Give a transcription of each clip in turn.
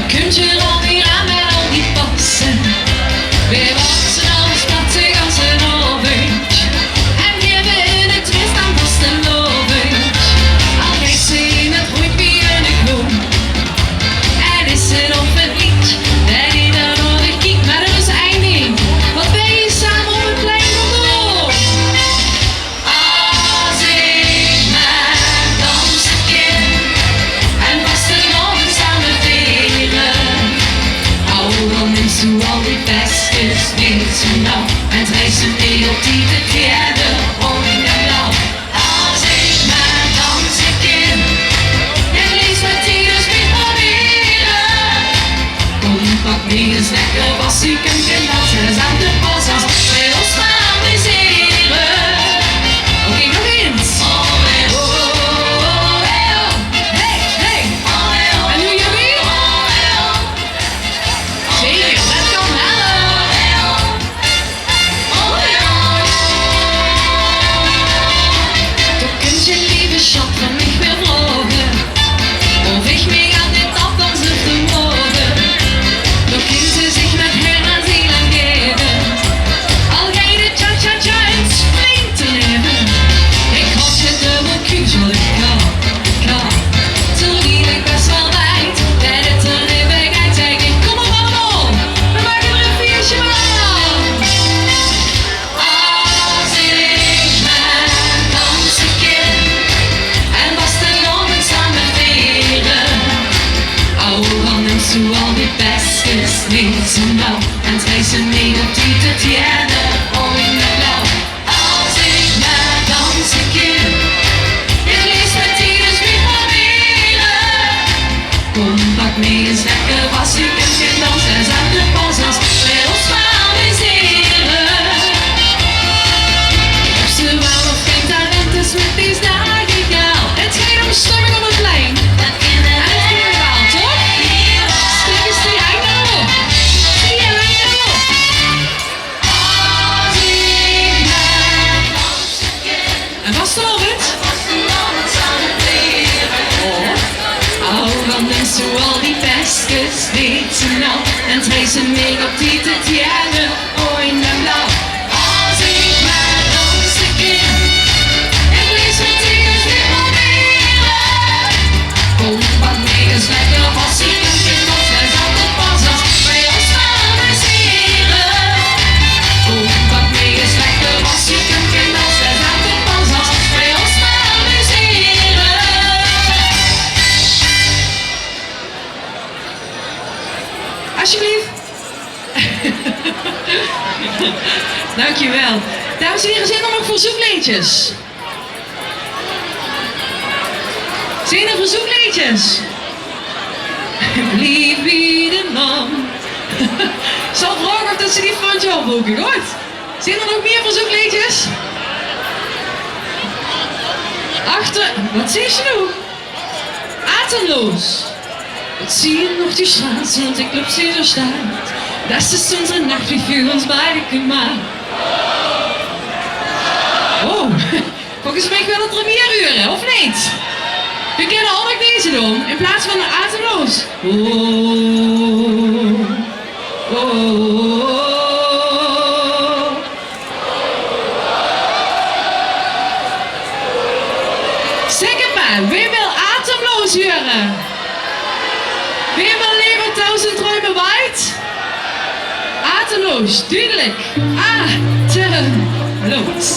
Dan kunt je er alweer aan met al die passen. Weer wassen als plattig als een ovenj. En geven in het rust aan vast een lovenj. Al geeft ze in het rugby en de groen. En is het op het lied dat ieder nodig kijkt. Maar er is één ding, wat ben je samen op het plein omhoog. Als ik maar dansen kan en vastelovend samen vieren. Oh, dan neemt ze al die pestjes niet zo nauw en drijft ze mee op die te tjerde om in de blauw. Als ik maar dansen kan en lees met Tijdens mee proberen. Kom, pak mee eens lekker was ik en kan dansen en aan de pas als wij ons maar amuseren. Oké, nog eens. Hey, hey. En nu jullie? Zeker, dat kan helpen. Toch kunt je lieve schat van mij weer vragen of ik mee aan dit afdansen te mogen. Toch kunt ze zich met haar aan ziel aan geven. Al ga je de cha-cha-cha en splinter nemen. Ik had je dubbel kuutje, ik kan. Terwijl ik best wel weet dat het er niet bij gaat. Zeg ik, kom op allemaal, we maken er een feestje van. Als ik maar dansen kan en vastelovend samen vieren. Oh, dan neemt ze al die pestjes niet zo nauw en drijft ze mee op die te tjerde om in de blauw. Als ik maar dansen kan en lees met Tijdens mee proberen. Kom, pak mee eens lekker was ik en geen dans en aan de pas als wij ons maar amuseren. Ik heb ze wel nog geen talent, dus met die dagen gegaan. Het gaat om stemming op het plein. En het gehaald, toch? Stukjes die hangen erop. Die hangen erop. Als ik maar dansen kan en vastelovend samen vieren. Oh, dan neemt ze al die pestjes niet zo nauw en drijft ze mee op die te tjerde oh in de blauw. Als ik maar dansen kan en lees met Tijdens mee proberen. Kom, wat mee eens lekker was ik en geen dans en aan de pas als wij ons maar amuseren. Kom, wat mee eens lekker was ik en geen dans en aan de pas als wij ons maar amuseren. Alsjeblieft. Dankjewel. Dames en heren, zijn er nog verzoekliedjes? Zijn er verzoekliedjes? Lief wie de man. Ik zal vragen of dat ze die van jou opboeken, goed? Zijn er nog meer verzoekliedjes? Achter, wat zeg je nu? Atemloos. Ik zie nog die straat, want ik loop ze zo staat. Dat is onze nacht, wie voor ons beiden gemaakt. Oh, volgens mij wil het er meer uren, of niet? We kunnen al ook deze doen, in plaats van atemloos. Oh, oh, oh. Zeg het maar, wie wil atemloos huren? Wie wil liever 1000 ruime wijd? Atemloos, duidelijk. Atemloos.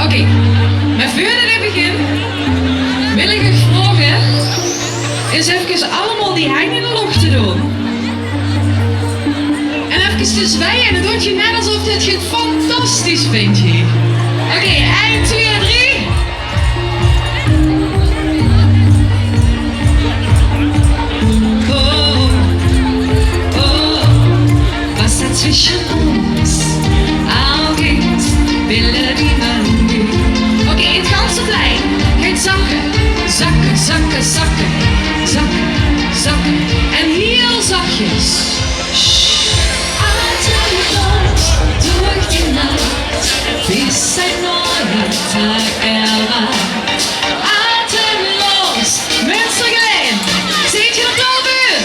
Oké, maar voordat ik begin, wil ik u vragen eens even allemaal die handen in de lucht te doen. En even te zwaaien en dan doe je net alsof dit je het fantastisch vindt hier. Oké, 1, 2, 3. Zwischen ons, Auwt, willen die man nu. Oké, het ganse plein gaat zakken, zakken, zakken, zakken, zakken, zakken. En heel zachtjes. Atemloos door die nacht, bis een nieuwe dag erwacht. Atemloos, Munstergelaen, zit je er klaar voor?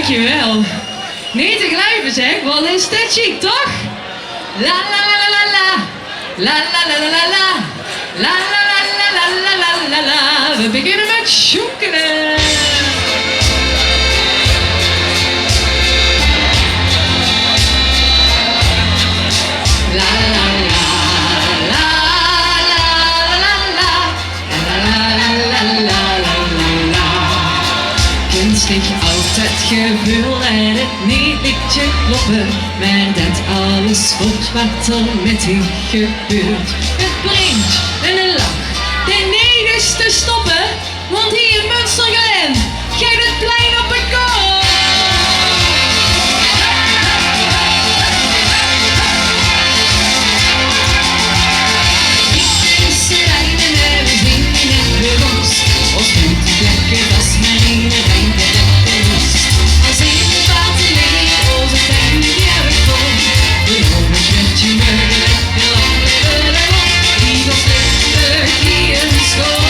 Dankjewel. Niet te glijven zeg, wat is dit chic, toch? La la la la la la. La la la la la la. La la la la la la la la. We beginnen met zoekenen. La la la la la la la la la la la. Kunstig altijd gevoel en het niet liedje kloppen, maar dat alles wordt wat er met u gebeurt. Het brengt een lach, de niet is te stoppen, want hier in Munstergelaen gaat het plein op een kop. Als goed lekker was Marleen Rutten de rust. Als ik het water leeg, als het tuin die heb ik vol. De jongens met je meulen en lachen erop. Die was leuk hier in school.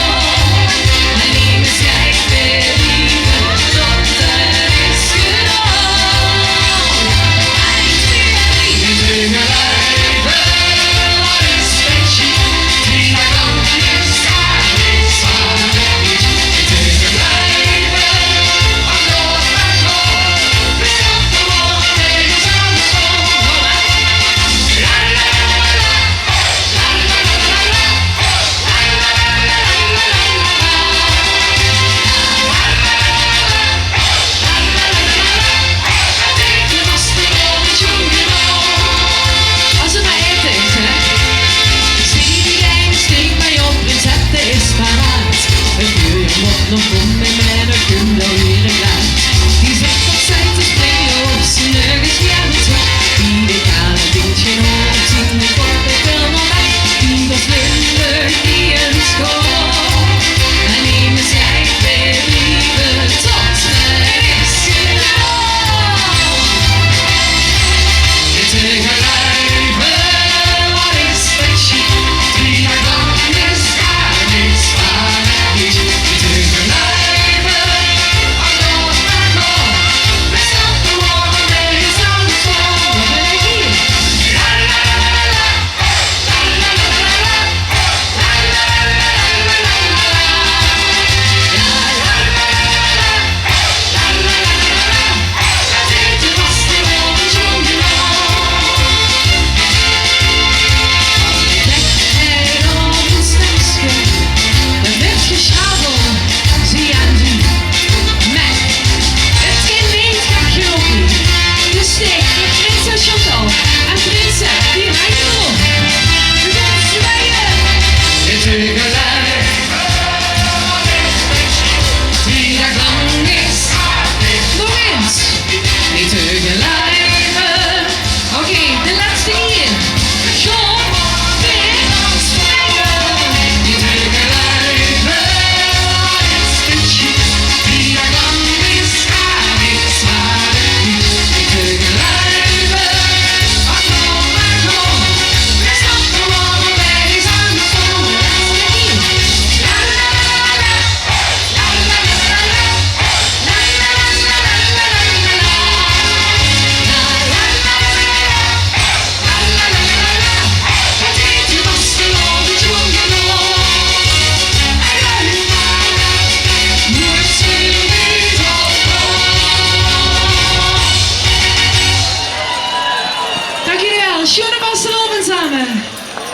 Mijn lieve schijf weer lieve, tot het is gedaan. Eindelijk lieve lijven, wat is feestje, die daar dan is, daar is waar. Nog om en met een kumlo leren laat. Die zegt dat zij te springen op zijn nergens weer naartoe. Die de kale dingetje hoort zien, de kort het helemaal bij. Die was minder die een school. Maar neem eens jij weer lieve tot het is gedaan. Het tegelijkertijd, wat is feestje? Die daar dan is, daar is waar het is.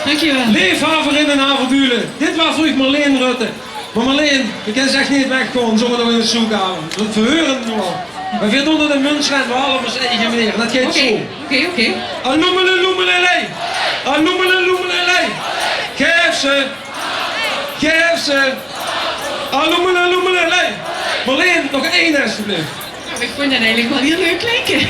Dankjewel. Leefhaver in een avonduren. Dit was vroeg Marleen Rutten. Maar Marleen, je kan ze echt niet wegkomen zonder nog in de zoekhaven. Dat verheuren we wel. We vinden onder de Munstergelaen we allemaal eens eigen meneer. Dat gaat zo. Oké. Anoemele loemelelei. Anoemele loemelelei. Geef ze. Anoemele loemelelei. Marleen, nog één alsjeblieft. Nou, ik vond dat eigenlijk wel heel leuk klinken.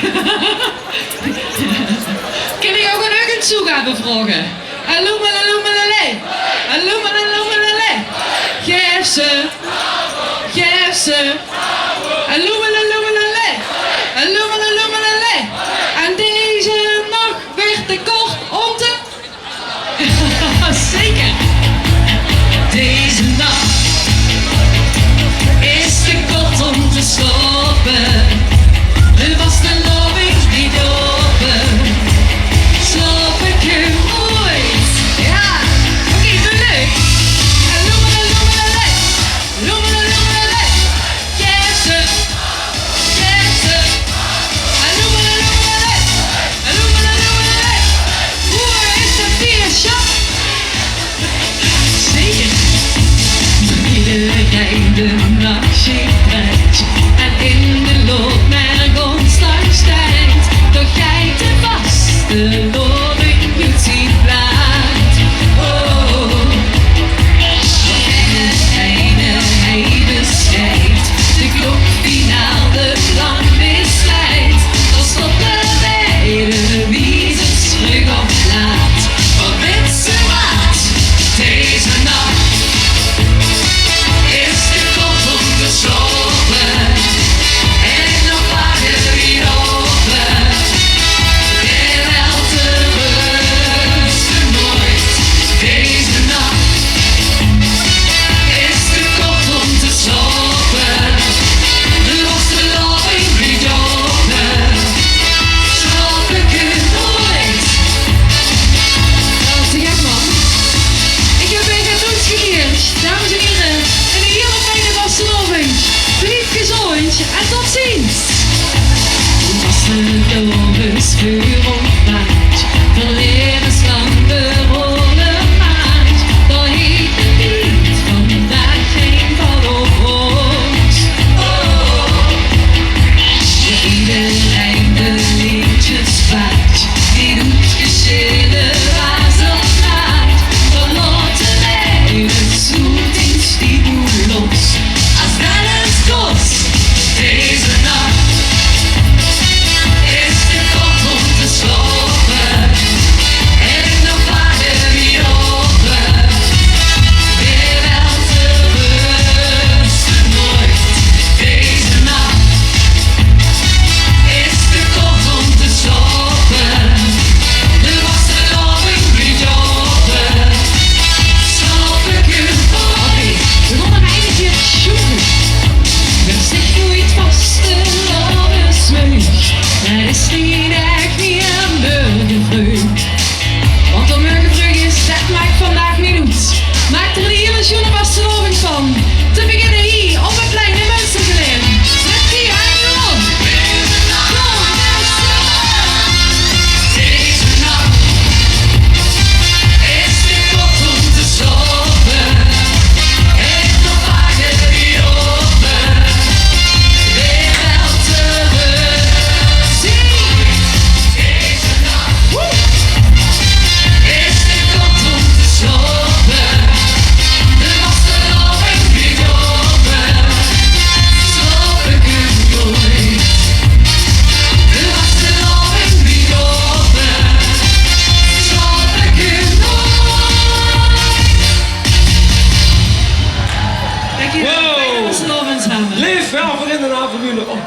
Kan ik ook een zoekhaven vragen? Anoemelelei. Geef ze. Anoemelelei. En deze nacht werd te kort om te... Zeker. Deze nacht is te kort om te stoppen.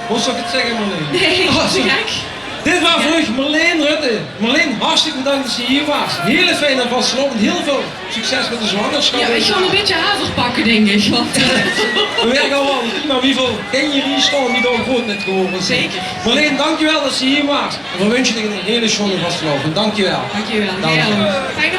Moest ik het zeggen, Marleen? Nee, Oh, te gek. Dit was voor u Marleen Rutten. Marleen, hartstikke bedankt dat je hier was. Hele fijn en vastlopend. Heel veel succes met de zwangerschap. Ja, ik ga een beetje haver pakken, denk ik. Want, we werken al wel. Maar wie veel ken je hier staan die daar goed net gehoord? Zeker. Marleen, dankjewel dat je hier was. En we wensen je een hele schone vastlopen. Dankjewel. Dankjewel. Dank je. Fijne